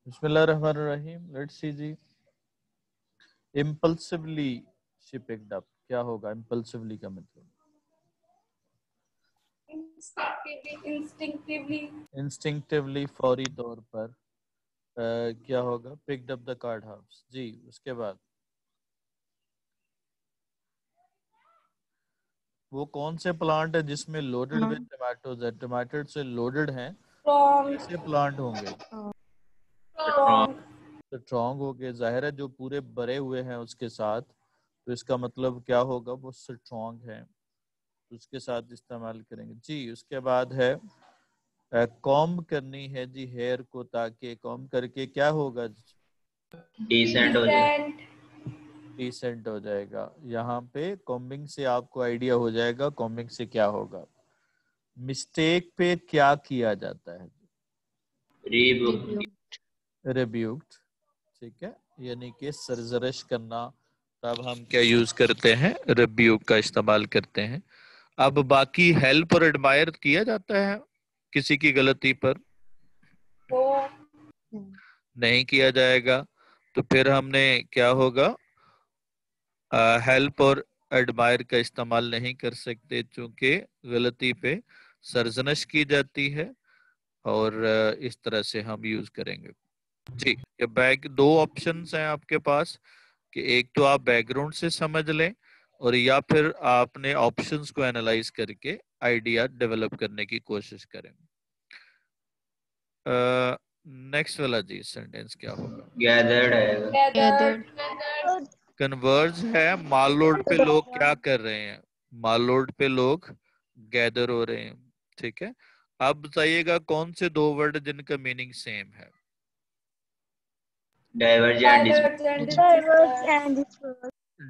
बिस्मिल्लाहिर्रहमानिर्रहीम। Let's see जी। Impulsively she picked up, क्या होगा इम्पल्सिवली का मतलब? इंस्टिंक्टिवली, फौरी तौर पर। क्या होगा? Picked up the card house. जी, उसके बाद वो कौन से प्लांट है जिसमें लोडेड विद टमाटोज है? टमाटर से लोडेड हैं, कैसे प्लांट होंगे? तो स्ट्रॉन्ग हो गए, जाहिर है जो पूरे भरे हुए हैं उसके साथ, तो इसका मतलब क्या होगा? वो स्ट्रॉन्ग है, तो उसके साथ इस्तेमाल करेंगे। जी, उसके बाद है कॉम्ब करनी है जी हेयर को, ताकि कॉम्ब करके क्या होगा? डिसेंट हो जाए। डिसेंट हो जाएगा। यहाँ पे कॉम्बिंग से आपको आइडिया हो जाएगा कॉम्बिंग से क्या होगा। मिस्टेक पे क्या किया जाता है? रीबुक। रिब्यूक्ड, ठीक है, यानी कि सरजरश करना। तब हम क्या यूज करते हैं? रिब्यूक का इस्तेमाल करते हैं। अब बाकी हेल्प और एडमायर किया जाता है किसी की गलती पर? नहीं किया जाएगा। तो फिर हमने क्या होगा? हेल्प और एडमायर का इस्तेमाल नहीं कर सकते, चूंकि गलती पे सरजनश की जाती है। और इस तरह से हम यूज करेंगे। जी, ये बैक दो ऑप्शंस हैं आपके पास, कि एक तो आप बैकग्राउंड से समझ लें, और या फिर आपने ऑप्शंस को एनालाइज करके आइडिया डेवलप करने की कोशिश करें। नेक्स्ट वाला जी सेंटेंस क्या होगा? गैदर्ड है। कन्वर्ज है, माल रोड पे लोग क्या कर रहे हैं? माल रोड पे लोग गैदर हो रहे हैं, ठीक है। अब बताइएगा कौन से दो वर्ड जिनका मीनिंग सेम है? डाइवर्ज एंड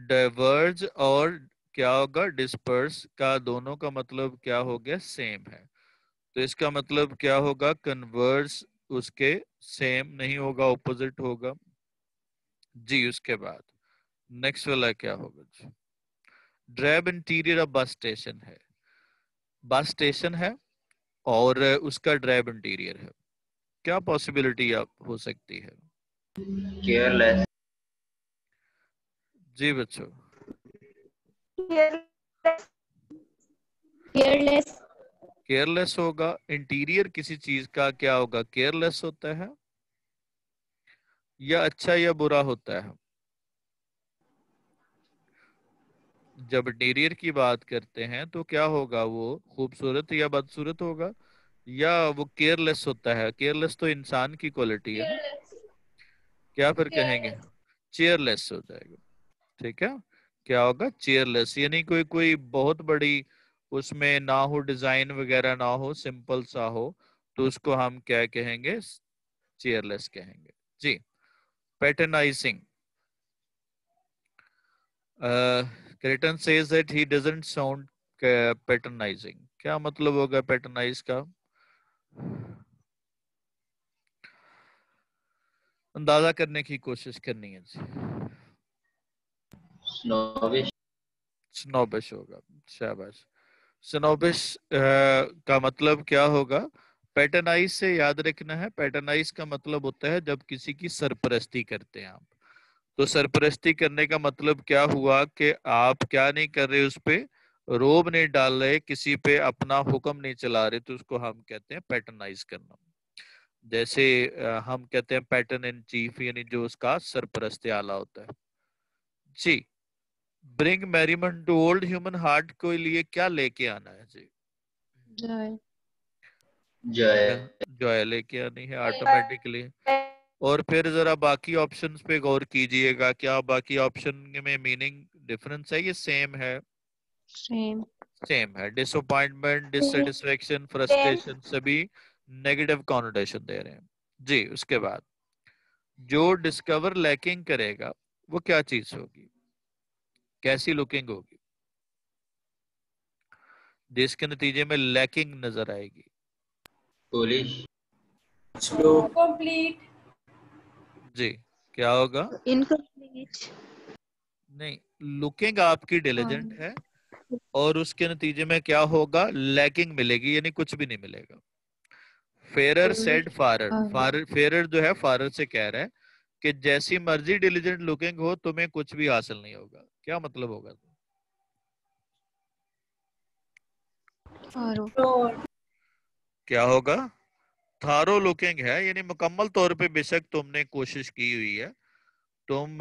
डाइवर्ज और क्या होगा? डिस्पर्स का, दोनों का मतलब क्या हो गया? सेम है। तो इसका मतलब क्या होगा? कन्वर्स उसके सेम नहीं होगा, ऑपोजिट होगा। जी, उसके बाद नेक्स्ट वाला क्या होगा जी? Drive interior of bus station है। बस स्टेशन है और उसका ड्राइव इंटीरियर है, क्या पॉसिबिलिटी आप हो सकती है? केयरलेस। जी बच्चों। केयरलेस। केयरलेस होगा। इंटीरियर किसी चीज का क्या होगा? केयरलेस होता है, या अच्छा या बुरा होता है? जब इंटीरियर की बात करते हैं तो क्या होगा? वो खूबसूरत या बदसूरत होगा, या वो केयरलेस होता है? केयरलेस तो इंसान की क्वालिटी है ना, क्या फिर कहेंगे? चेयरलेस हो जाएगा, ठीक है। क्या होगा? चेयरलेस, यानी कोई कोई बहुत बड़ी उसमें ना हो, डिजाइन वगैरह ना हो, सिंपल सा हो, तो उसको हम क्या कहेंगे? चेयरलेस कहेंगे। जी, patronizing. Creighton says that he doesn't sound patronizing, क्या मतलब होगा पैटर्नाइज का? अंदाजा करने की कोशिश करनी है जी। स्नोबिश। स्नोबिश होगा, शाबाश। स्नोबिश का मतलब क्या होगा? पैटर्नाइज से याद रखना है, पैटर्नाइज का मतलब होता है जब किसी की सरपरस्ती करते हैं आप। तो सरपरस्ती करने का मतलब क्या हुआ? कि आप क्या नहीं कर रहे, उस पे रोब नहीं डाल रहे, किसी पे अपना हुक्म नहीं चला रहे, तो उसको हम कहते हैं पैटर्नाइज करना। जैसे हम कहते हैं पैटर्न इन चीफ, यानी जो उसका सरपरस्त आला होता है। जी, bring merriment to old human heart के लिए क्या लेके आना है जी? जॉय। जॉय। जॉय लेके आनी है ऑटोमेटिकली। और फिर जरा बाकी ऑप्शंस पे गौर कीजिएगा, क्या बाकी ऑप्शन में मीनिंग डिफरेंस है? ये सेम है? सेम। सेम है। डिसअपॉइंटमेंट, डिससेटिस्फेक्शन, फ्रस्ट्रेशन, सभी नेगेटिव कॉनोटेशन दे रहे हैं। जी, उसके बाद जो डिस्कवर लैकिंग करेगा वो क्या चीज होगी? कैसी लुकिंग होगी जिसके नतीजे में लैकिंग नजर आएगी? पुलिश। कंप्लीट। जी, क्या होगा? इनकम्प्लीट। नहीं, लुकिंग आपकी डिलीजेंट है, और उसके नतीजे में क्या होगा? लैकिंग मिलेगी, यानी कुछ भी नहीं मिलेगा। फेरर सेड फारर, फेरर जो है फारर से कह रहा है कि जैसी मर्जी डिलीजेंट लुकिंग हो तुम्हें कुछ भी हासिल नहीं होगा। क्या मतलब होगा? क्या होगा? थारो लुकिंग है, यानी मुकम्मल तौर पे बेशक तुमने कोशिश की हुई है, तुम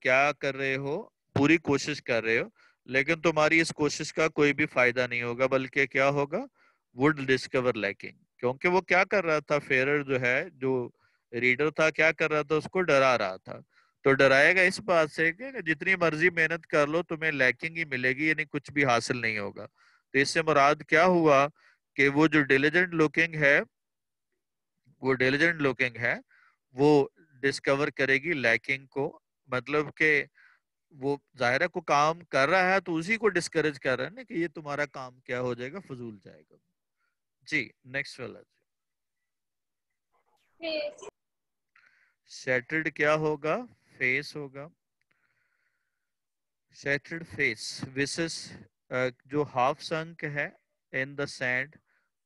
क्या कर रहे हो, पूरी कोशिश कर रहे हो, लेकिन तुम्हारी इस कोशिश का कोई भी फायदा नहीं होगा, बल्कि क्या होगा? Would discover lacking. क्योंकि वो क्या कर रहा था, फेरर जो है, जो रीडर था, क्या कर रहा था? उसको डरा रहा था। तो डराएगा इस बात से कि जितनी मर्जी मेहनत कर लो तुम्हें लैकिंग ही मिलेगी, यानी कुछ भी हासिल नहीं होगा। तो इससे मुराद क्या हुआ कि वो जो डिलीजेंट लुकिंग है, वो डिलीजेंट लुकिंग है, वो डिस्कवर करेगी लैकिंग को। मतलब कि वो जाहिर को काम कर रहा है तो उसी को डिस्करेज कर रहा है ना कि ये तुम्हारा काम क्या हो जाएगा, फजूल जाएगा। जी नेक्स्ट वाला। शैटर्ड क्या होगा? फेस होगा। शैटर्ड फेस विसेस जो हाफ संक है इन द सैंड,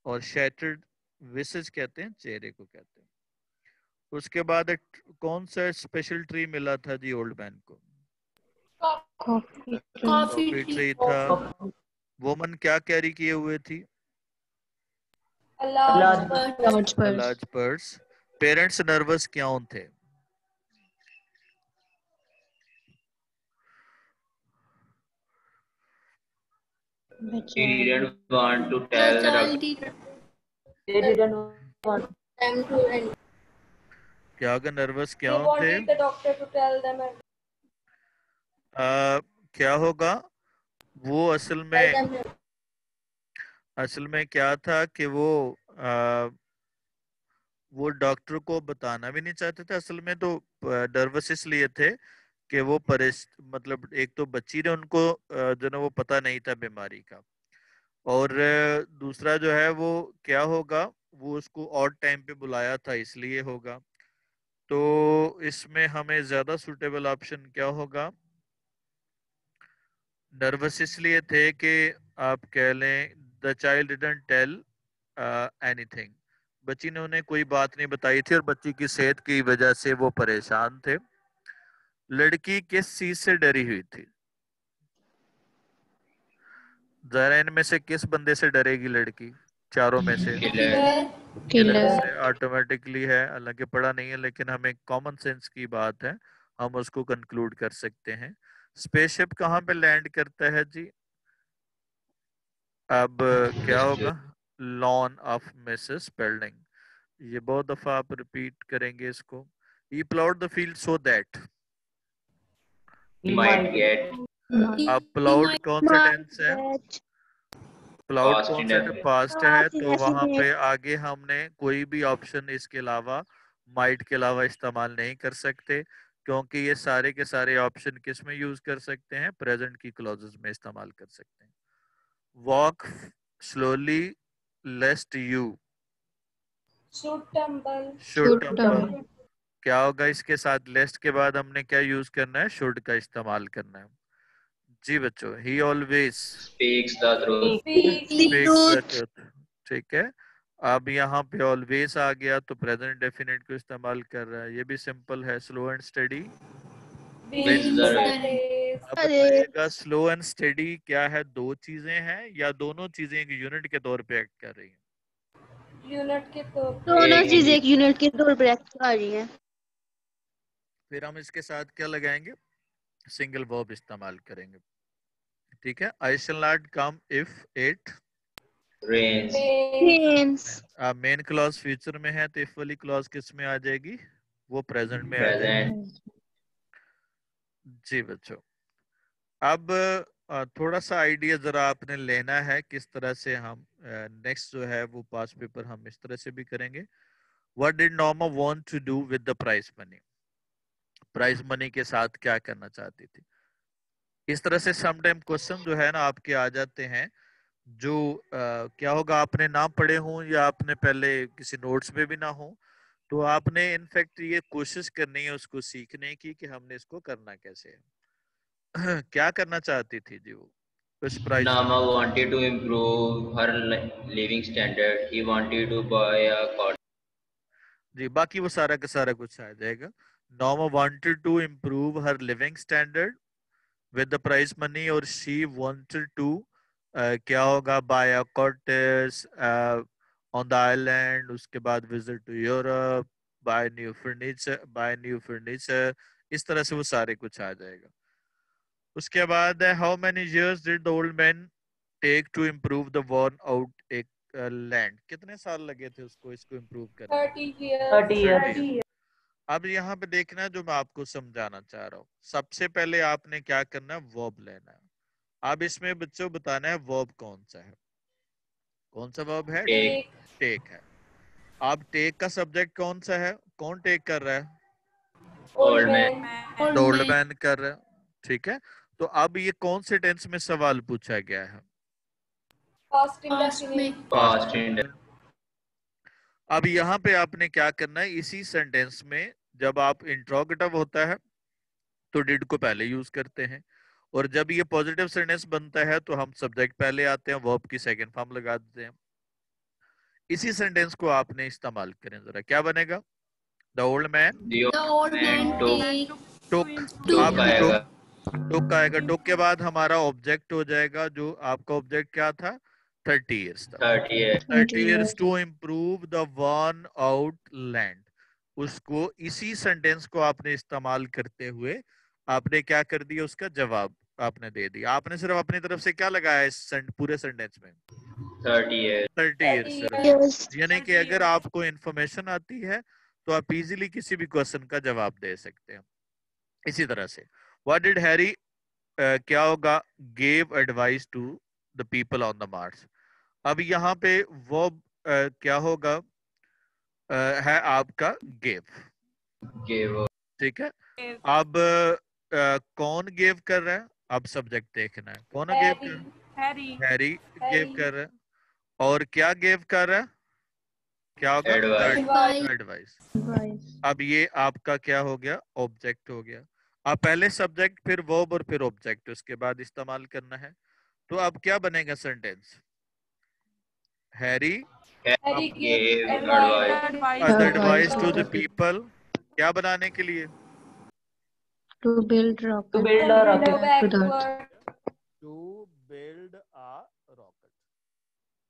और शैटर्ड विसेस कहते हैं चेहरे को कहते हैं। उसके बाद कौन सा स्पेशल ट्री मिला था जी ओल्ड मैन को? कॉफी ट्री था। वुमन क्या कैरी किए हुए थी? Large purse. पेरेंट्स नर्वस क्यों थे? He didn't want to tell the doctor. They didn't want them to end. क्या अगर नर्वस He क्यों थे? wanted the doctor to tell them and क्या होगा? वो tell them. असल में क्या था कि वो डॉक्टर को बताना भी नहीं चाहते थे। असल में तो नर्वस इसलिए थे कि वो मतलब एक तो बच्ची ने उनको जो ना वो पता नहीं था बीमारी का, और दूसरा जो है वो क्या होगा, वो उसको ऑड टाइम पे बुलाया था इसलिए होगा। तो इसमें हमें ज्यादा सुटेबल ऑप्शन क्या होगा? नर्वस इसलिए थे कि आप कह लें the child didn't tell anything, बच्ची ने उन्हें कोई बात नहीं बताई थी और बच्ची की सेहत की वजह से वो परेशान थे। लड़की किस चीज से डरी हुई थी? जरा इनमें से किस बंदे से डरेगी लड़की चारों में से? किलर से ऑटोमेटिकली है, हालांकि पढ़ा नहीं है लेकिन हमें कॉमन सेंस की बात है, हम उसको कंक्लूड कर सकते हैं। स्पेसशिप कहाँ पे लैंड करता है जी? अब क्या होगा? Lawn of Mrs building. ये बहुत दफा आप रिपीट करेंगे इसको। He ploughed the field so that. He might get अब प्लाउड कौन सा टेंस है? प्लाउड past कौन सा indefinite. पास्ट है, तो वहां पे आगे हमने कोई भी ऑप्शन इसके अलावा, माइट के अलावा इस्तेमाल नहीं कर सकते, क्योंकि ये सारे के सारे ऑप्शन किस में यूज कर सकते हैं? प्रेजेंट की क्लॉजेस में इस्तेमाल कर सकते हैं। Walk slowly लेस्ट you Should tumble. Should tumble. क्या होगा इसके साथ? लेस्ट के बाद हमने क्या यूज करना है? शुड का इस्तेमाल करना है। जी बच्चों, ही always Speaks the truth. Speaks the truth. ठीक है। अब यहाँ पे ऑलवेज आ गया तो प्रेजेंट डेफिनेट को इस्तेमाल कर रहा है, ये भी सिंपल है। Slow and steady Wins wins the the race. race. अब बताइएगा स्लो एंड स्टडी क्या है? दो चीजें हैं या दोनों चीजें एक यूनिट के तौर पे एक्ट कर रही हैं? यूनिट के तौर पे दोनों चीजें एक यूनिट के तौर पे एक्ट कर रही हैं। फिर हम इसके साथ क्या लगाएंगे? सिंगल वर्ब इस्तेमाल करेंगे। ठीक है। I shall not come if it rains. Main clause future में है तो इफ वाली क्लॉज किस में आ जाएगी? वो प्रेजेंट में आ जाएगी। जी बच्चों, अब थोड़ा सा आइडिया जरा आपने लेना है किस तरह से हम नेक्स्ट जो है वो पास पेपर हम इस तरह से भी करेंगे। What did Norma want to do with the prize money? Prize money के साथ क्या करना चाहती थी? इस तरह से समटाइम क्वेश्चन जो है ना आपके आ जाते हैं, जो क्या होगा, आपने ना पढ़े हों या आपने पहले किसी नोट्स में भी ना हो, तो आपने इनफैक्ट ये कोशिश करनी है उसको सीखने की कि हमने इसको करना कैसे है। क्या करना चाहती थी जी वो उस price? Nama wanted to improve her living standard. He wanted to buy a cottage. जी, बाकी वो सारा का सारा कुछ आ जाएगा। Norma wanted to improve her living standard with the prize money, और she wanted to क्या होगा, buy a cottage on the island, उसके बाद visit to Europe, buy new furniture, इस तरह से वो सारे कुछ आ जाएगा। उसके बाद how many years did the old man take to improve the worn out land, कितने साल लगे थे उसको इसको improve करने? 30 years. 30 years. अब यहाँ पे देखना है जो मैं आपको समझाना चाह रहा हूँ। सबसे पहले आपने क्या करना है, वर्ब लेना है। अब इसमें बच्चों बताना है वर्ब कौन सा है। कौन सा वर्ब है? टेक है। अब टेक का सब्जेक्ट कौन सा है? कौन टेक कर रहा है? Old man. ओल्ड मैन कर रहा है, ठीक है। तो अब ये कौन से टेंस में सवाल पूछा गया है? Past indefinite. अब यहाँ पे आपने क्या करना है, इसी सेंटेंस में जब आप इंट्रोगेटिव होता है तो डिड को पहले यूज करते हैं, और जब ये पॉजिटिव सेंटेंस बनता है तो हम सब्जेक्ट पहले आते हैं, वर्ब की सेकंड फॉर्म लगा देते हैं। इसी सेंटेंस को आपने इस्तेमाल करें, जरा क्या बनेगा? द ओल्ड मैन टुक आएगा। टुक के बाद हमारा ऑब्जेक्ट हो जाएगा, जो आपका ऑब्जेक्ट क्या था? 30 years था। 30 years to improve the worn out land. उसको इसी सेंटेंस को आपने इस्तेमाल करते हुए आपने क्या कर दिया, उसका जवाब आपने दे दिया। आपने सिर्फ अपनी तरफ से क्या लगाया इस पूरे सेंटेंस में? 30 years। यानी कि अगर आपको इंफॉर्मेशन आती है तो आप इजीली किसी भी क्वेश्चन का जवाब दे सकते हैं। इसी तरह से व्हाट डिड हैरी क्या होगा, gave advice to the people on the march. अब यहाँ पे वो क्या होगा, है आपका गेव, ठीक है। अब कौन गेव कर रहा है? अब सब्जेक्ट देखना है, कौन गेव कर रहा है? हैरी गेव कर रहा है। और क्या गेव कर रहा है? क्या होगा? एडवाइस। अब ये आपका क्या हो गया, ऑब्जेक्ट हो गया। अब पहले सब्जेक्ट फिर वर्ब और फिर ऑब्जेक्ट उसके बाद इस्तेमाल करना है। तो अब क्या बनेगा sentence? Harry gave advice to the people, क्या बनाने के लिए? To build rocket. to build a rocket. To build a rocket.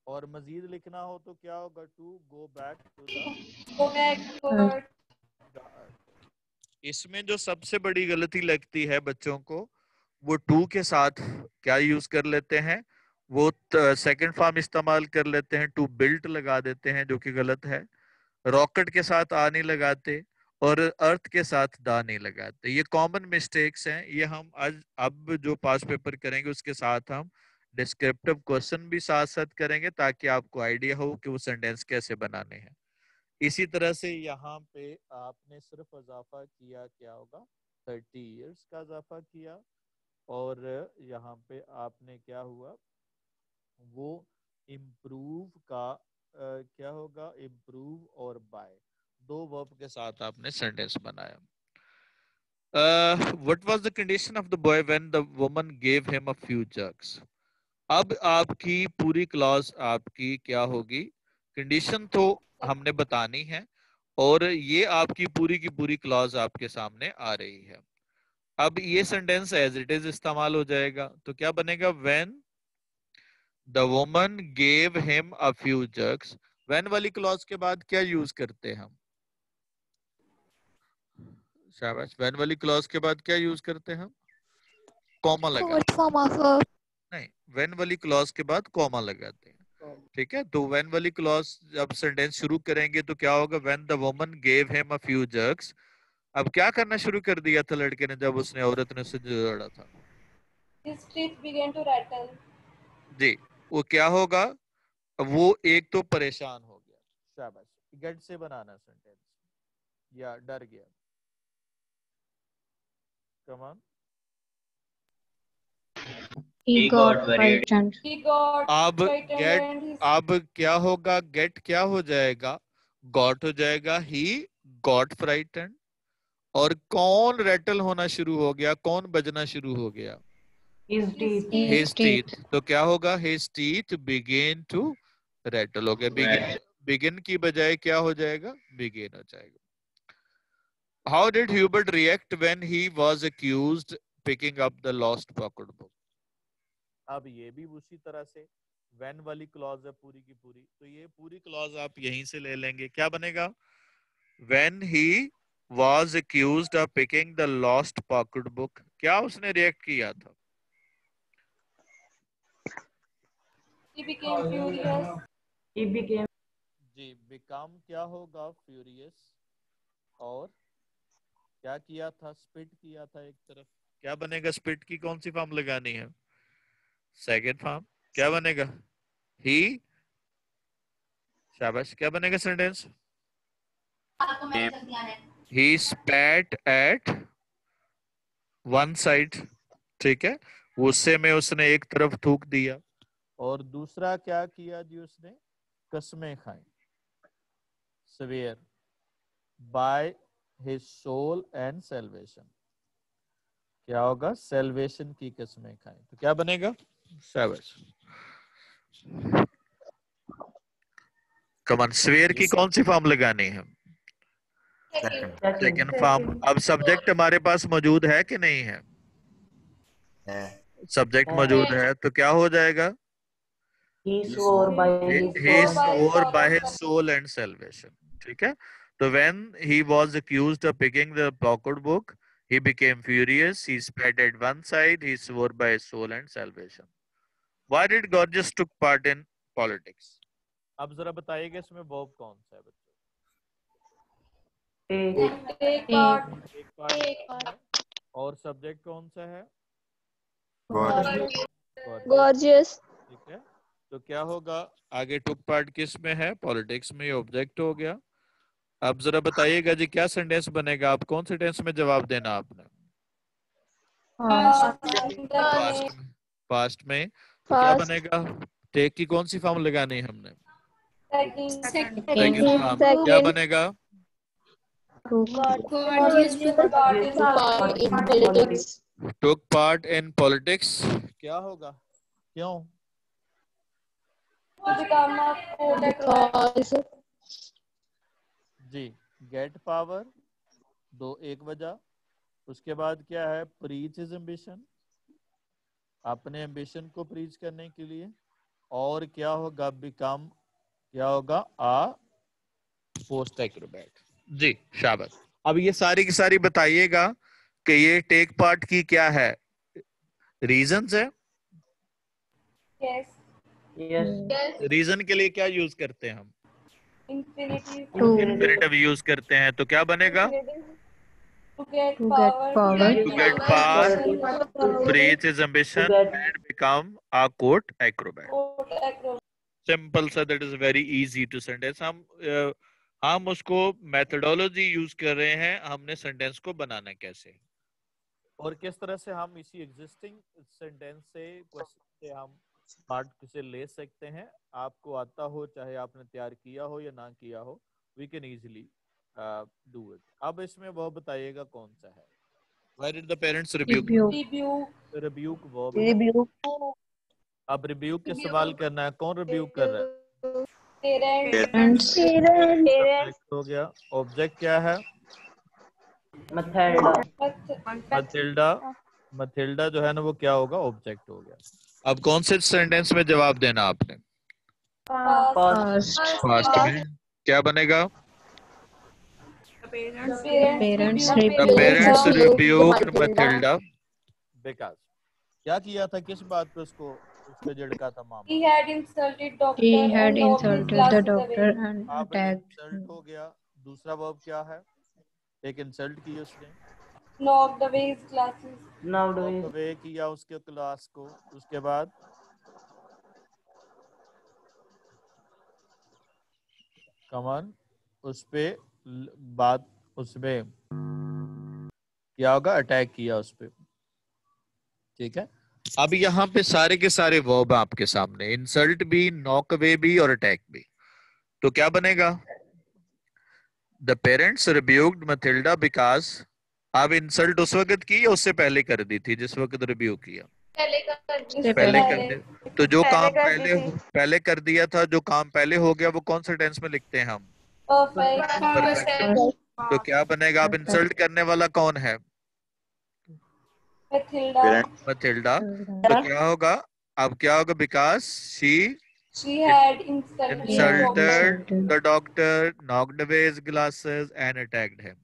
और मजीद लिखना हो तो क्या होगा? To go back to the. इसमें जो सबसे बड़ी गलती लगती है बच्चों को, वो टू के साथ क्या यूज कर लेते हैं, वो सेकंड फॉर्म इस्तेमाल कर लेते हैं, टू बिल्ट लगा देते हैं, जो कि गलत है। रॉकेट के साथ आ नहीं लगाते और अर्थ के साथ दा नहीं लगाते। ये कॉमन मिस्टेक्स हैं। ये हम आज अब जो पास पेपर करेंगे उसके साथ हम डिस्क्रिप्टिव क्वेश्चन भी साथ साथ करेंगे, ताकि आपको आइडिया हो कि वो सेंटेंस कैसे बनाने हैं। इसी तरह से यहाँ पे आपने सिर्फ इजाफा किया, क्या होगा, 30 years का इजाफा किया, और यहाँ पे आपने क्या हुआ, वो इम्प्रूव का क्या होगा, इम्प्रूव और बाय, दो वर्ब के साथ आपने सेंटेंस बनाया। What was the condition of the boy when the woman gave him a few jugs? अब आपकी पूरी क्लॉज आपकी क्या होगी, कंडीशन तो हमने बतानी है, और ये आपकी पूरी की पूरी क्लॉज आपके सामने आ रही है। अब ये सेंटेंस एज इट इज इस्तेमाल हो जाएगा, तो क्या बनेगा, when the woman gave him a few jugs। when वाली क्लॉज के बाद क्या यूज करते हैं हम? शाबाश। when वाली क्लॉज के बाद क्या यूज करते हैं हम? कॉमा लगाते हैं। नहीं, when वाली क्लॉज के बाद कॉमा लगाते हैं, ठीक है। तो when वाली क्लॉज जब सेंटेंस शुरू करेंगे तो क्या होगा, when the woman gave him a few jugs। अब क्या करना शुरू कर दिया था लड़के ने जब उसने औरत ने उससे जोड़ा था? His teeth began to rattle. जी, वो क्या होगा, वो एक तो परेशान हो गया। शाबाश। गेट से बनाना सेंटेंस, या डर गया। Come on. He got frightened. He got अब frightened गेट, and his अब क्या होगा, गेट क्या हो जाएगा, गॉट हो जाएगा। He got frighten. और कौन रेटल होना शुरू हो गया, कौन बजना शुरू हो गया? His teeth। तो क्या होगा, his teeth began to rattle हो गया। बिगिन की बजाय क्या हो जाएगा, बिगिन हो जाएगा। How did Hubert react when he was accused picking up the lost pocket book. अब ये भी उसी तरह से व्हेन वाली क्लॉज है पूरी की पूरी, तो ये पूरी क्लॉज आप यहीं से ले लेंगे। क्या बनेगा, when he was accused of picking the lost pocketbook, क्या उसने रिएक्ट किया था? He became furious. He became ji, become क्या होगा, furious, और क्या किया था, स्पिट किया था एक तरफ। क्या बनेगा, स्पिट की कौन सी फॉर्म लगानी है, सेकंड फॉर्म। क्या बनेगा, ही, शाबाश, क्या बनेगा sentence, he spat at one side, ठीक है, गुस्से में उसने एक तरफ थूक दिया। और दूसरा क्या किया जी, उसने कसमें खाई, swear by his soul and salvation, क्या होगा, salvation की कसमें खाई। तो क्या बनेगा, शाबाश, कमान, swear की कौन सी फॉर्म लगानी है, सेकंड फॉर्म। अब सब्जेक्ट हमारे पास मौजूद है कि नहीं है, सब्जेक्ट मौजूद है, तो क्या हो जाएगा, He swore by his soul and salvation, ठीक है। तो when he was accused of picking the pocket book, he became furious, he spat at one side, he swore by his soul and salvation. Why did Gorgias took part in politics? अब जरा बताइएगा इसमें verb कौन सा है बच्चों, take part. एक part, और सब्जेक्ट कौन सा है, Gorgeous. ठीक है। तो क्या होगा, आगे टुक पार्ट किस में है, पॉलिटिक्स में, ऑब्जेक्ट हो गया। अब जरा बताइएगा जी क्या सेंटेंस बनेगा, आप कौन से टेंस में जवाब देना आपने, पास्ट में। तो क्या बनेगा, टेक की कौन सी फॉर्म लगानी है हमने, सेकंड फॉर्म। क्या बनेगा, टुक पार्ट इन पॉलिटिक्स, क्या होगा, क्यों, जी, गेट पावर, दो एक वजह। उसके बाद क्या है, प्रीच इज एम्बिशन, अपने एम्बिशन को प्रीच करने के लिए। और क्या होगा, बिकम, क्या होगा, आ पोस्ट एक्रोबैट। जी, शाबाश। अब ये सारी की सारी बताइएगा कि ये टेक पार्ट की क्या है, रीजंस है। Yes. रीजन के लिए क्या यूज करते हैं हम, Infinitive. इन्फिनेटिव यूज करते हैं। तो क्या बनेगा, To get To get power. to get power, to preach his ambition and become a court acrobat. Simple सा, that is very easy to sentence. हम उसको मेथोडोलॉजी यूज कर रहे हैं, हमने सेंटेंस को बनाना कैसे और किस तरह से हम इसी एग्जिस्टिंग सेंटेंस से, क्वेश्चन से हम पार्ट से ले सकते हैं। आपको आता हो, चाहे आपने तैयार किया हो या ना किया हो, we can easily do it. अब इसमें वो बताइएगा कौन सा है, why did the parents rebuke, rebuke verb है। अब रिब्यूक के सवाल करना है, कौन रिब्यूक कर रहा है, Parents. सब्जेक्ट हो गया, ऑब्जेक्ट क्या है, Mathilda. मथिल्डा, मथिल्डा जो है ना वो क्या होगा, ऑब्जेक्ट हो गया। अब कौन से सेंटेंस में जवाब देना आपने, Past. पास्ट में। क्या बनेगा, Parents the parents rebuked Matilda because, क्या किया था, किस बात पे उसको, उसको झिड़का था मामा, He had insulted the doctor and अब attacked इंसल्ट हो गया। दूसरा वर्ब क्या है, एक इंसल्ट की उसने, Knocked away his glasses. Knocked away. वे किया उसके क्लास को। उसके बाद कमान, उस पे बात, उसमें क्या होगा, अटैक किया उस पे, ठीक है। अब यहाँ पे सारे के सारे वर्ब आपके सामने, इंसल्ट भी, नॉक अवे भी और अटैक भी। तो क्या बनेगा, द पेरेंट्स रिब्यूक्ड मथिल्डा बिकॉज। अब इंसल्ट उस वक्त की या उससे पहले कर दी थी जिस वक्त रिब्यूक किया, पहले कर दे, तो जो काम पहले कर दिया था, जो काम पहले हो गया वो कौन से टेंस में लिखते हैं हम? परफेक्ट। तो क्या बनेगा? अब इंसल्ट करने वाला कौन है? मथिल्डा। तो क्या होगा? अब क्या होगा? Because she had insulted the doctor, knocked away his glasses and attacked him.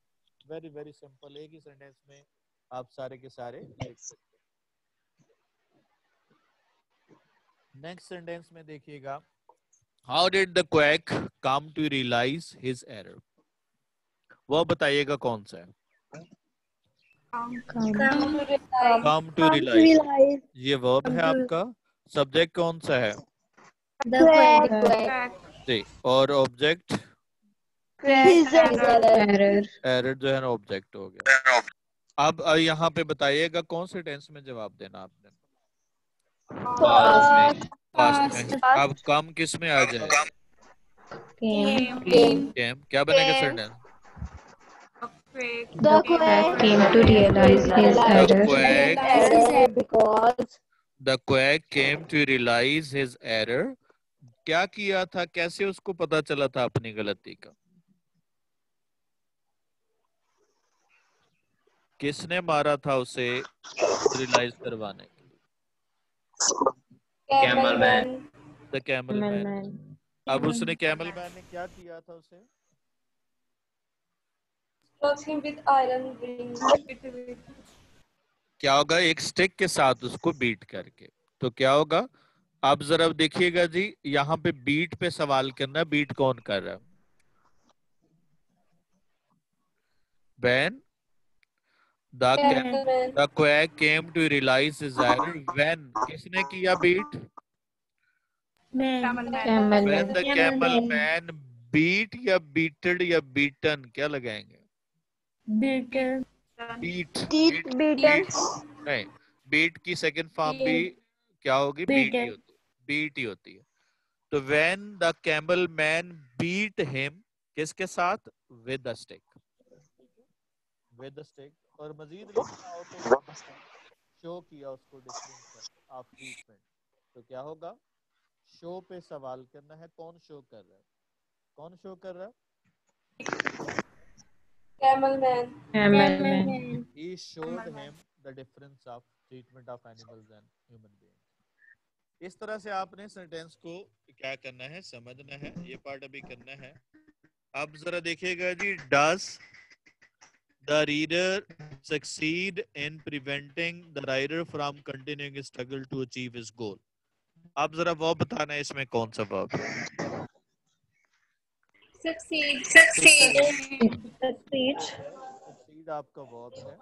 Very very simple, एक ही सेंटेंस में आप सारे के सारे लिख सकते हैं। नेक्स्ट सेंटेंस में देखिएगा, how did the quack come to realise his error? वो बताइएगा कौन सा है? कम टू रियलाइज, ये वर्ब है आपका। सब्जेक्ट कौन सा है? जी, और ऑब्जेक्ट एरर जो है ना ऑब्जेक्ट हो गया। अब यहाँ पे बताइएगा कौन से टेंस में जवाब देना आपने? पास्ट में। अब कम किस में आ जाएगा? केम। क्या बनेगा sentence? The quack came to realize his error. The quack came to realize his error. क्या किया था? कैसे उसको पता चला था अपनी गलती का? किसने मारा था उसे रियलाइज करवाने के लिए? The camel man. अब उसने कैमल मैन ने क्या किया था उसे? क्या होगा? एक स्टिक के साथ उसको बीट करके। तो क्या होगा? आप जरा देखिएगा जी, यहाँ पे बीट पे सवाल करना है। बीट कौन कर रहा है? When the quack came to realize his error. When किसने किया beat? When the camel man beat या beated या beaten, क्या लगाएंगे? बीट। नहीं, बीट की सेकंड फॉर्म भी क्या होगी? बीट ही होती है। बीट ही होती है। तो when the camel man beat him, किसके साथ? With the stick। with the stick। और मजीद लिखना हो तो शो किया उसको डिफरेंस ऑफ ट्रीटमेंट। तो क्या होगा? शो पे सवाल करना है। कौन शो कर रहा है? कौन शो कर रहा है? He showed him the difference of treatment of animals and human beings। इस तरह से आपने सेंटेंस को क्या करना है? समझना है। ये पार्ट अभी करना है। अब जरा देखिएगा जी, does the reader succeed in preventing the writer from continuing his struggle to achieve his goal? आप जरा वो बताना है, इसमें कौन सा वर्ब है? succeed आपका वर्ब है।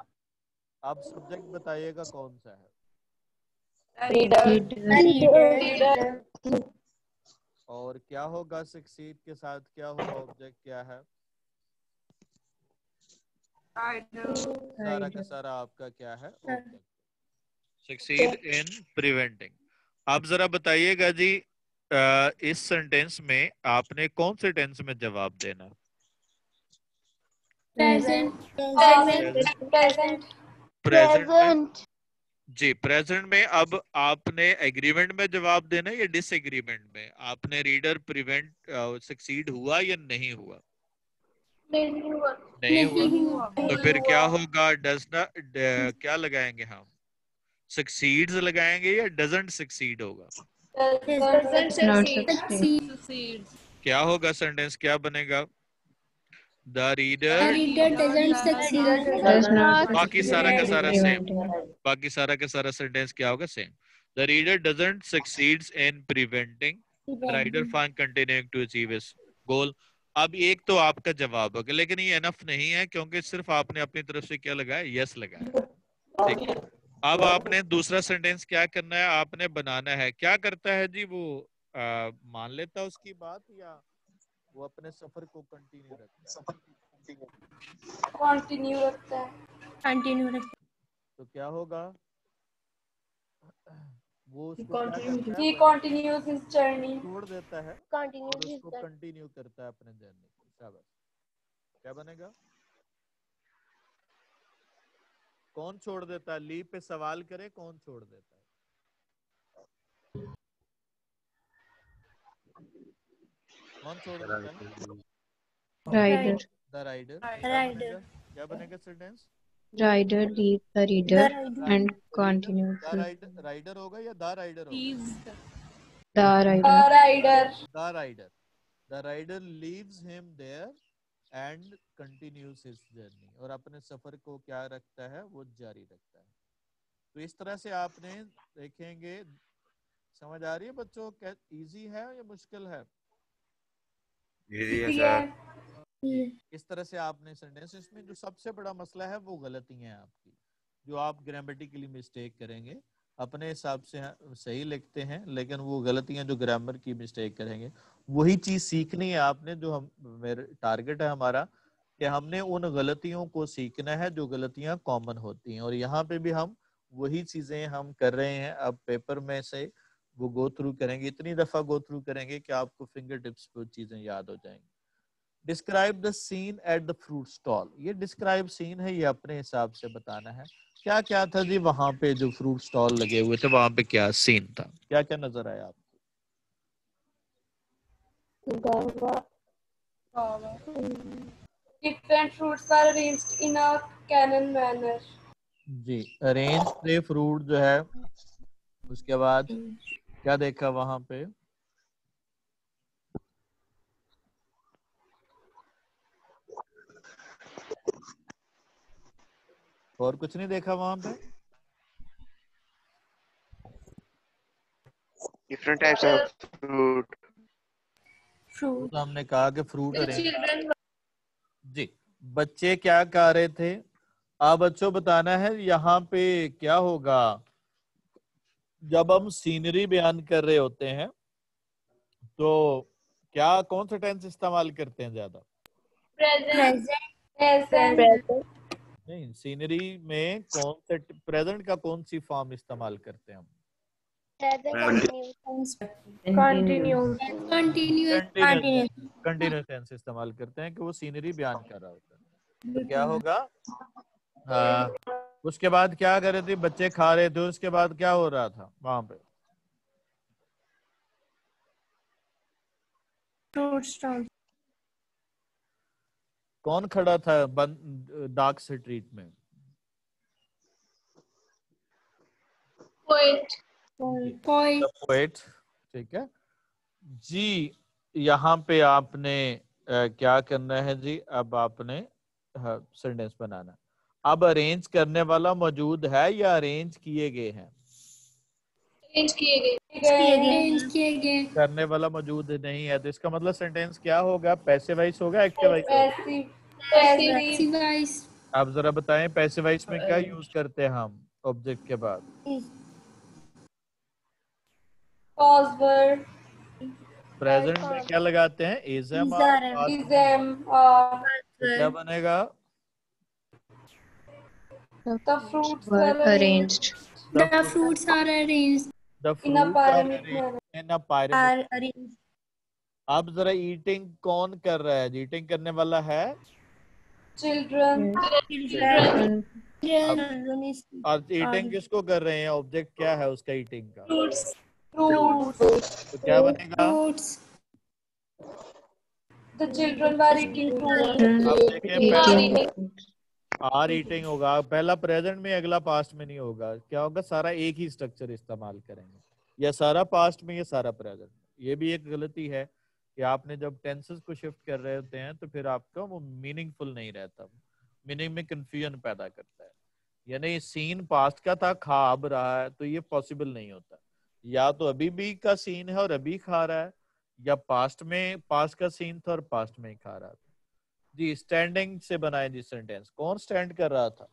अब सब्जेक्ट बताइएगा कौन सा है? और क्या होगा succeed के साथ? क्या होगा? ऑब्जेक्ट क्या है? सारा का सारा आपका क्या है? ऑब्जेक्ट। succeed in preventing। आप जरा बताइएगा जी, इस सेंटेंस में आपने कौन से टेंस में जवाब देना? प्रेजेंट जी, प्रेजेंट में। अब आपने एग्रीमेंट में जवाब देना या डिसएग्रीमेंट में? आपने रीडर प्रिवेंट सक्सीड हुआ या नहीं हुआ? नहीं हुआ। तो फिर क्या होगा? डज नॉट, क्या लगाएंगे हम? सक्सीड्स लगाएंगे या डजंट सक्सीड होगा? क्या होगा? सेंटेंस क्या बनेगा? द रीडर बाकी सारा का सारा सेम। बाकी सारा का सारा सेंटेंस क्या होगा? Same. The reader doesn't succeeds in preventing the writer from continuing to achieve his goal. अब एक तो आपका जवाब होगा, लेकिन ये एनफ नहीं है, क्योंकि सिर्फ आपने अपनी तरफ से क्या लगाया? यस लगाया। ठीक है। अब आपने दूसरा सेंटेंस क्या करना है? आपने बनाना है। क्या करता है जी वो? मान लेता है उसकी बात, या वो अपने सफर को कंटिन्यू रखता है? तो क्या होगा? वो उसको क्या करता है? छोड़ देता है और उसको कंटिन्यू करता है अपने जर्नी को। शाबाश। क्या बनेगा? कौन छोड़ देता है? लीव पे सवाल करे, कौन छोड़ देता है? कौन छोड़ देता है? Rider. The rider. क्या बनेगा sentence? Rider leaves the reader and continues. Rider होगा या द राइडर होगा? The rider. The rider. The rider leaves him there and continues his journey, और अपने सफर को क्या रखता है, वो जारी रखता है। तो इस तरह से आपने देखेंगे। समझ आ रही है बच्चों? क्या इजी है या मुश्किल है? इस तरह से आपने सेंटेंस, इसमें जो सबसे बड़ा मसला है वो गलतियां हैं आपकी, जो आप ग्रामेटिकली मिस्टेक करेंगे। अपने हिसाब से सही लिखते हैं, लेकिन वो गलतियां जो ग्रामर की मिस्टेक करेंगे, वही चीज सीखनी है आपने। जो हम मेरे टारगेट है हमारा कि हमने उन गलतियों को सीखना है जो गलतियां कॉमन होती हैं, और यहाँ पे भी हम वही चीजें हम कर रहे हैं। अब पेपर में से वो गो थ्रू करेंगे, इतनी दफा गो थ्रू करेंगे कि आपको फिंगर टिप्स पे चीजें याद हो जाएंगी। Describe the scene at the fruit stall. ये डिस्क्राइब सीन है, ये अपने हिसाब से बताना है। क्या क्या था जी वहां पे, जो फ्रूट स्टॉल लगे हुए थे वहां पे क्या सीन था, क्या क्या नजर आया आपको? Different fruits are arranged in a canon manner. जी, अरेंज थे फ्रूट जो है। उसके बाद क्या देखा वहां पे? और कुछ नहीं देखा वहां पे? Different types of fruit. तो हमने कहा कि फ्रूट अरेंज। जी, बच्चे क्या कह रहे थे? आप बच्चों बताना है यहाँ पे क्या होगा जब हम सीनरी बयान कर रहे होते हैं, तो क्या कौन सा टेंस इस्तेमाल करते हैं ज्यादा? Present. नहीं, सीनरी में कौन से प्रेजेंट का कौन सी फॉर्म इस्तेमाल करते हैं हम? कंटिन्यूस टेंस इस्तेमाल करते हैं कि वो सीनरी बयान कर रहा होता है। तो क्या होगा? उसके बाद क्या कर रहे थे बच्चे? खा रहे थे। उसके बाद क्या हो रहा था वहां पे? कौन खड़ा था डार्क स्ट्रीट में? पोएट। ठीक है जी। यहाँ पे आपने क्या करना है जी? अब आपने सेंटेंस बनाना। अब अरेंज करने वाला मौजूद है या अरेंज किए गए हैं? करने वाला मौजूद नहीं है, तो इसका मतलब सेंटेंस क्या होगा? पैसिवाइज होगा, एक्टिवाइज होगा? आप जरा बताएं, पैसिवाइज में क्या यूज करते हैं हम ऑब्जेक्ट के बाद? प्रेजेंट में क्या लगाते हैं? Is am. तो क्या बनेगा? The fruits were arranged. The fruits are arranged in a pyramid. अब जरा ईटिंग कौन कर रहा है? ईटिंग करने वाला है Children. और ईटिंग किसको कर रहे हैं? ऑब्जेक्ट क्या है उसका ईटिंग का? Fruits. तो क्या बनेगा? The children were eating fruits. अब देखें, Eating fruits. आर ईटिंग होगा, पहला प्रेजेंट में, अगला पास्ट में नहीं होगा। क्या होगा? सारा एक ही स्ट्रक्चर इस्तेमाल करेंगे, या सारा पास्ट में या सारा प्रेजेंट में। ये भी एक गलती है कि आपने जब टेंसेस को शिफ्ट कर रहे होते हैं तो फिर आपका वो मीनिंगफुल नहीं रहता, मीनिंग में कंफ्यूजन पैदा करता है। यानी सीन पास्ट का था, खा अब रहा है, तो ये पॉसिबल नहीं होता। या तो अभी भी का सीन है और अभी खा रहा है, या पास्ट में पास्ट का सीन था और पास्ट में ही खा रहा था। जी, स्टैंडिंग से बनाए जी सेंटेंस। कौन स्टैंड कर रहा था?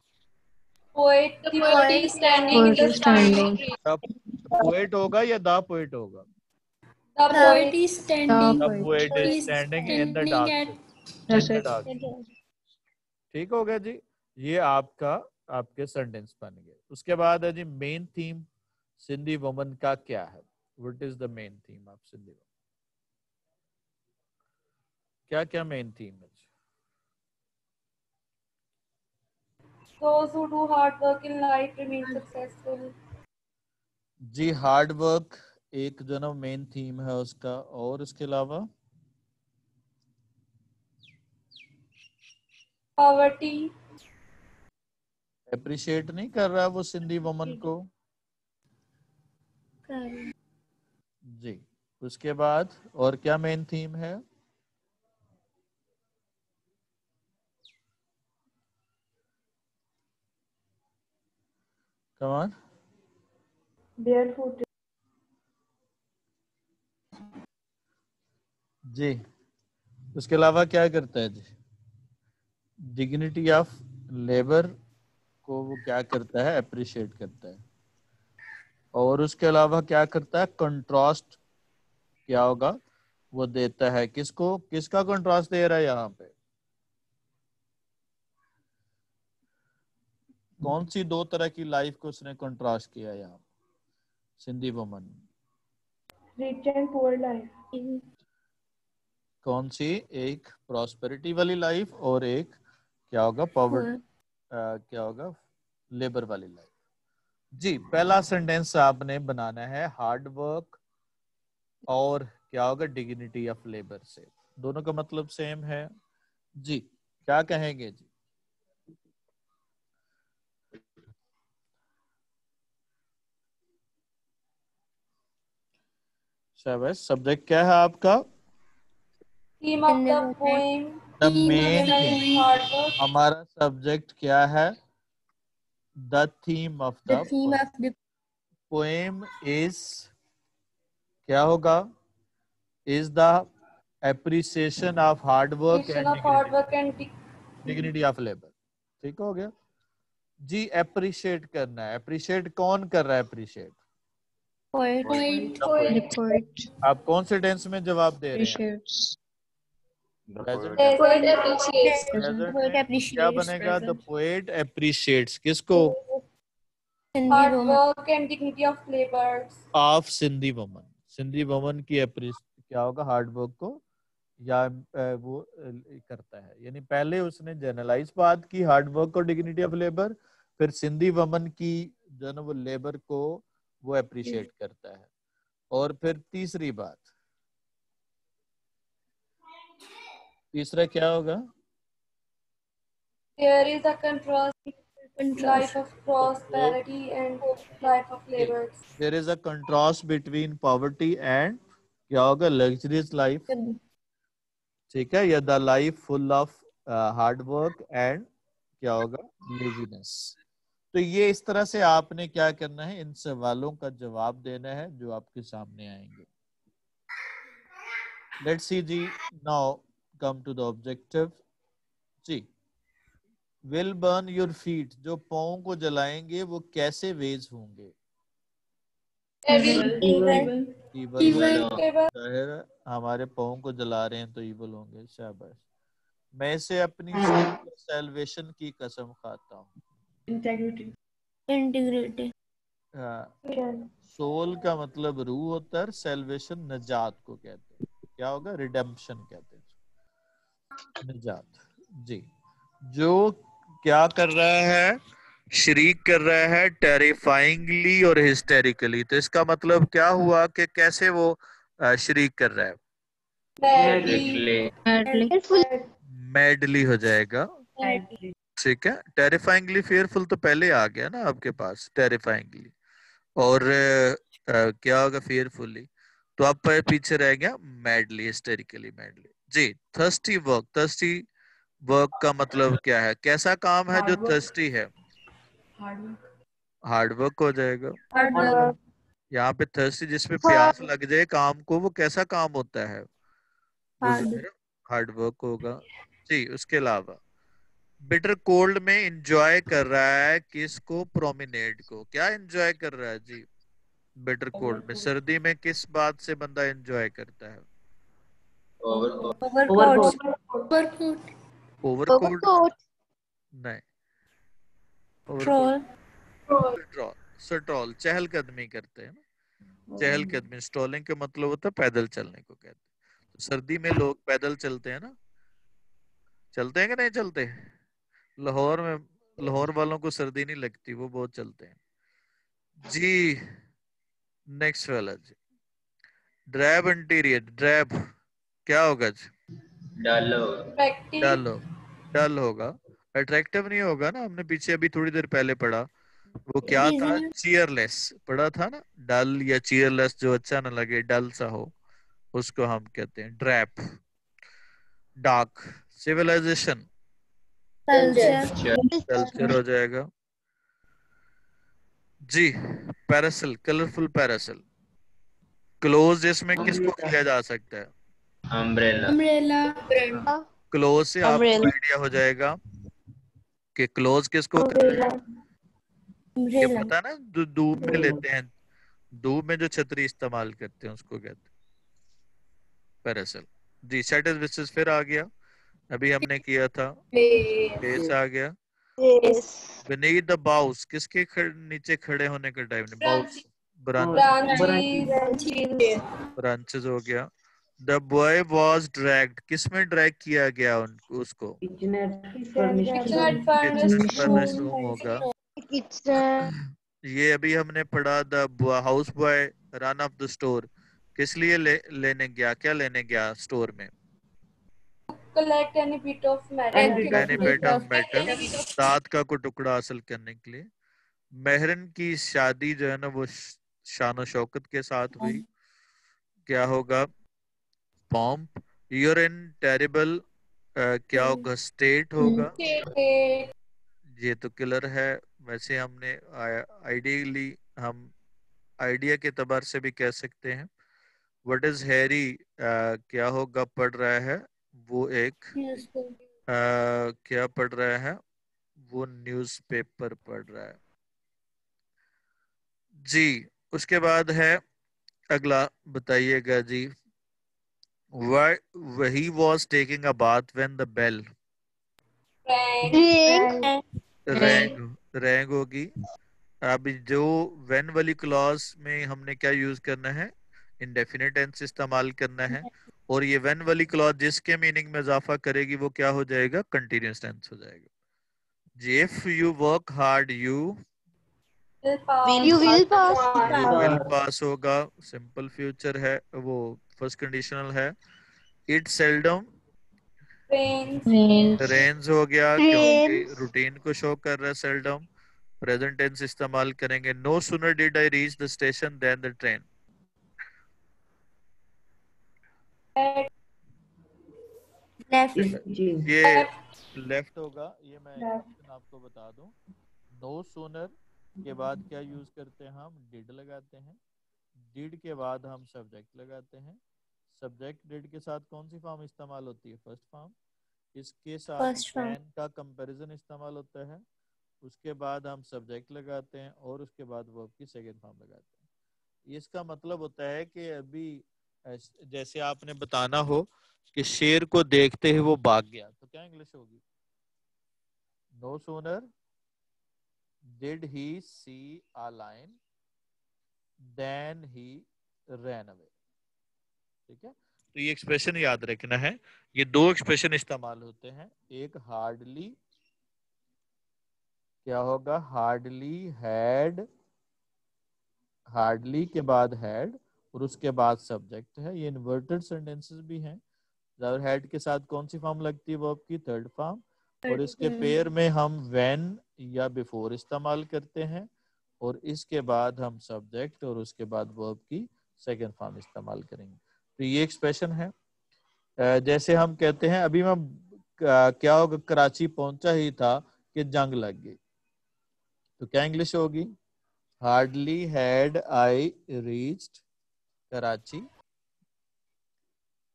Poet. The poet is standing in the Standing. Poet होगा या द पोएट होगा? The poet is The poet is standing in the dark. ठीक हो गया जी। ये आपका आपके सेंटेंस बन गए। उसके बाद है जी मेन थीम सिंधी वुमन का क्या है? What is the main theme of Sindhi woman? क्या क्या मेन थीम है? Those who do hard work in life remain successful. जी, हार्ड वर्क एक जो ना मेन थीम है उसका। और इसके अलावा poverty, अप्रिशिएट नहीं कर रहा वो सिंधी वुमन को। जी, उसके बाद और क्या मेन थीम है? Come on. barefoot, जी, उसके अलावा क्या करता है जी? डिग्निटी ऑफ लेबर को वो क्या करता है? अप्रिशिएट करता है। और उसके अलावा क्या करता है? कंट्रास्ट क्या होगा? वो देता है किसको? किसका कंट्रास्ट दे रहा है यहाँ पे? कौन सी दो तरह की लाइफ को उसने कंट्रास्ट किया यहाँ Sindhi woman? rich and poor life, कौन सी? एक प्रॉस्पेरिटी वाली लाइफ और एक क्या होगा? पॉवर्टी, क्या होगा? लेबर वाली लाइफ। जी, पहला सेंटेंस आपने बनाना है हार्ड वर्क और क्या होगा? डिग्निटी ऑफ लेबर से। दोनों का मतलब सेम है जी। क्या कहेंगे जी? शाबाश। सब्जेक्ट क्या है आपका? theme of the poem, the main is theme. hard work, हमारा सब्जेक्ट क्या है? The theme of the poem is क्या होगा? Is the appreciation of hard work appreciation and of hard work and dignity of labour. ठीक हो गया जी। Appreciate करना है। अप्रिशिएट कौन कर रहा है? अप्रिशिएट The poet आप कौन से टेंस में जवाब दे रहे हैं? appreciates. The present poet poet appreciates present में क्या बनेगा? द पोएट अप्रिशिएट्स किसको? hard work and dignity of laborers. Of Sindhi woman. Sindhi woman की क्या होगा? हार्ड वर्क को या वो करता है। यानी पहले उसने जनरलाइज बात की हार्ड वर्क और डिग्निटी ऑफ लेबर, फिर सिंधी वुमन की जो ना वो लेबर को वो अप्रिशिएट करता है। और फिर तीसरी बात, तीसरा क्या होगा? There is a contrast, life of prosperity and life of laborers. There is a contrast between poverty and क्या होगा? Luxurious life. ठीक है, या the life full of hard work and क्या होगा? लेजीनेस। तो ये इस तरह से आपने क्या करना है? इन सवालों का जवाब देना है जो आपके सामने आएंगे। लेट्स सी जी, now come to the objective जी। विल बर्न योर फीट, जो पाँव को जलाएंगे वो कैसे वेज होंगे? Evil. जाहिर है, हमारे पाँव को जला रहे हैं तो इवल होंगे। शाबाश। मैं इसे अपनी सैल्वेशन की कसम खाता हूँ। Integrity. सोल का मतलब रूह होता है, सैल्वेशन नजात को कहते हैं। क्या होगा? रिडेम्पशन कहते हैं, निजात। जी, जो क्या कर रहा है? शरीक कर रहा है टेरिफाइंगली और हिस्टेरिकली। तो इसका मतलब क्या हुआ कि कैसे वो शरीक कर रहा है? Madly. मैडली हो जाएगा। ठीक है, टेरिफाइंगली फेयरफुल तो पहले आ गया ना आपके पास, टेरिफाइंगली। और क्या होगा? फेयरफुली। तो अब पीछे रह गया मैडली, हिस्टेरिकली मैडली। जी, थर्स्टी वर्क। थर्स्टी वर्क का मतलब क्या है? कैसा काम है जो थर्स्टी है? हार्ड वर्क हो जाएगा। यहाँ पे थर्स्टी जिसमें प्यास लग जाए काम को, वो कैसा काम होता है? वो हार्ड वर्क होगा जी। उसके अलावा बिटर कोल्ड में एंजॉय कर रहा है किसको? प्रोमिनेड को। क्या एंजॉय कर रहा है जी? बिटर कोल्ड में। सर्दी में किस बात से बंदा एंजॉय करता है? ओवरकोट नहीं, ओवरकोट स्ट्रॉल, चहलकदमी करते हैं ना। चहलकदमी, स्ट्रॉलिंग का मतलब होता है पैदल चलने को कहते हैं। तो सर्दी में लोग पैदल चलते हैं ना। चलते हैं कि नहीं चलते? लाहौर में, लाहौर वालों को सर्दी नहीं लगती, वो बहुत चलते हैं जी। नेक्स्ट वाला जी, ड्रैब इंटीरियर। ड्रैब क्या होगा जी? डल हो, डल होगा। अट्रैक्टिव नहीं होगा ना, हमने पीछे अभी थोड़ी देर पहले पढ़ा, वो क्या था, चीयरलेस पढ़ा था ना, डल या चीयरलेस, जो अच्छा ना लगे, डल सा हो, उसको हम कहते हैं drab. Dark, civilisation, Culture. Culture हो जाएगा जी। Parasol, colourful parasol. क्लोज इसमें किसको किया जा सकता है? Umbrella. क्लोज से आपको आइडिया हो जाएगा कि क्लोज किसको कहते हैं। ये पता है ना, धूप में लेते हैं, धूप में जो छतरी इस्तेमाल करते हैं उसको कहते हैं पैरासल जी। सेट विशेष फिर आ गया, अभी हमने किया था, बेस आ गया। beneath द बाउस, किसके नीचे खड़े होने का टाइम नहीं, बाउस, ब्रांचेस हो गया। द बॉय वॉज ड्रैग्ड, किसमें ड्रैग किया गया उसको? किचन फर्निश रूम होगा। ये अभी हमने पढ़ा, the house boy run of the store, किस लिए लेने गया, क्या लेने गया स्टोर में? Collect any bit of metal. Any bit of metal, दांत का कोई टुकड़ा हासिल करने के लिए। मेहरन की शादी जो है ना वो शान शौकत के साथ हुई, क्या होगा? पॉम्प। यूर इन टेरिबल, क्या होगा? स्टेट होगा। ये तो किलर है। वैसे हमने आइडियली हम आइडिया के तबार से भी कह सकते हैं। व्हाट इज हैरी, क्या होगा? पढ़ रहा है वो एक क्या पढ़ रहा है? वो न्यूज़पेपर पढ़ रहा है जी। उसके बाद है अगला, बताइएगा जी। वही was taking a bath when the bell, rang, rang होगी। अब जो वेन वाली क्लॉज में हमने क्या यूज करना है? इंडेफिनिट टेंस इस्तेमाल करना है। और ये वेन वाली क्लॉज जिसके मीनिंग में इजाफा करेगी वो क्या हो जाएगा? कंटिन्यूअस टेंस हो जाएगा जी। If you work hard you will pass होगा, सिंपल फ्यूचर है, वो फर्स्ट कंडीशनल है। इट सेल्डम Means रेन्स हो गया, क्योंकि रूटीन को शो कर रहा है सेल्डम। प्रेजेंट टेंस इस्तेमाल करेंगे। No sooner did I reach the station than the train, ये लेफ्ट होगा। ये मैं एक्सप्रेशन आपको बता दूं, नो सूनर के बाद क्या यूज करते हैं हम? डिड लगाते हैं। डिड के बाद हम सब्जेक्ट लगाते हैं। सब्जेक्ट डिड के साथ कौन सी फॉर्म इस्तेमाल होती है? First form. इसके साथ कैन का कंपैरिजन इस्तेमाल होता है। उसके बाद हम सब्जेक्ट लगाते हैं और उसके बाद वर्ब की सेकंड फॉर्म लगाते हैं। इसका मतलब होता है कि अभी जैसे आपने बताना हो कि शेर को देखते ही वो भाग गया, तो क्या इंग्लिश होगी? No sooner did he see a lion than he ran away. ठीक है, तो ये एक्सप्रेशन याद रखना है। ये दो एक्सप्रेशन इस्तेमाल होते हैं, एक हार्डली, क्या होगा? हार्डली हैड, हार्डली के बाद हैड और उसके बाद सब्जेक्ट है। ये इन्वर्टेड सेंटेंसेस भी हैं। हेड के साथ कौन सी फॉर्म लगती है वर्ब की? Third form. और इसके पेयर में हम व्हेन या बिफोर इस्तेमाल करते हैं और इसके बाद हम सब्जेक्ट और उसके बाद वर्ब की सेकंड फॉर्म इस्तेमाल करेंगे। तो ये एक्सप्रेशन है। जैसे हम कहते हैं अभी मैं क्या होगा? कराची पहुंचा ही था कि जंग लग गई, तो क्या इंग्लिश होगी? Hardly had I reached Karachi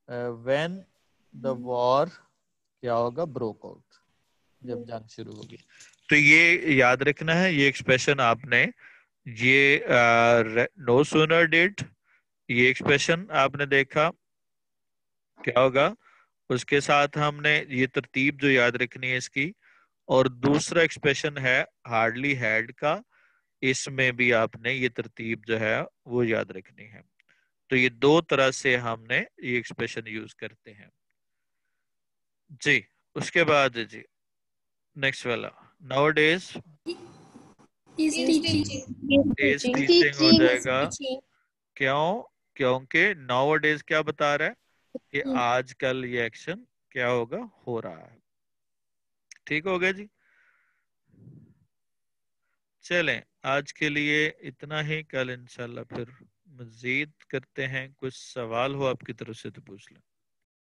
when the war, क्या होगा? ब्रोक आउट, जब जंग शुरू होगी। तो ये याद रखना है, ये एक्सप्रेशन आपने, ये नो सूनर डिड, ये एक्सप्रेशन आपने देखा, क्या होगा? उसके साथ हमने ये तरतीब जो याद रखनी है इसकी। और दूसरा एक्सप्रेशन है हार्डली हैड का, इसमें भी आपने ये तरतीब जो है वो याद रखनी है। तो ये दो तरह से हमने ये एक्सप्रेशन यूज करते हैं जी। उसके बाद जी नेक्स्ट वाला, नाउ डेज इज टीचिंग हो जाएगा। क्यों? क्योंकि नाउ डेज क्या बता रहा है कि आजकल ये एक्शन क्या होगा? हो रहा है। ठीक हो गया जी। चलें, आज के लिए इतना ही। कल इंशाल्लाह फिर मजीद करते हैं। कुछ सवाल हो आपकी तरफ से तो पूछ लें।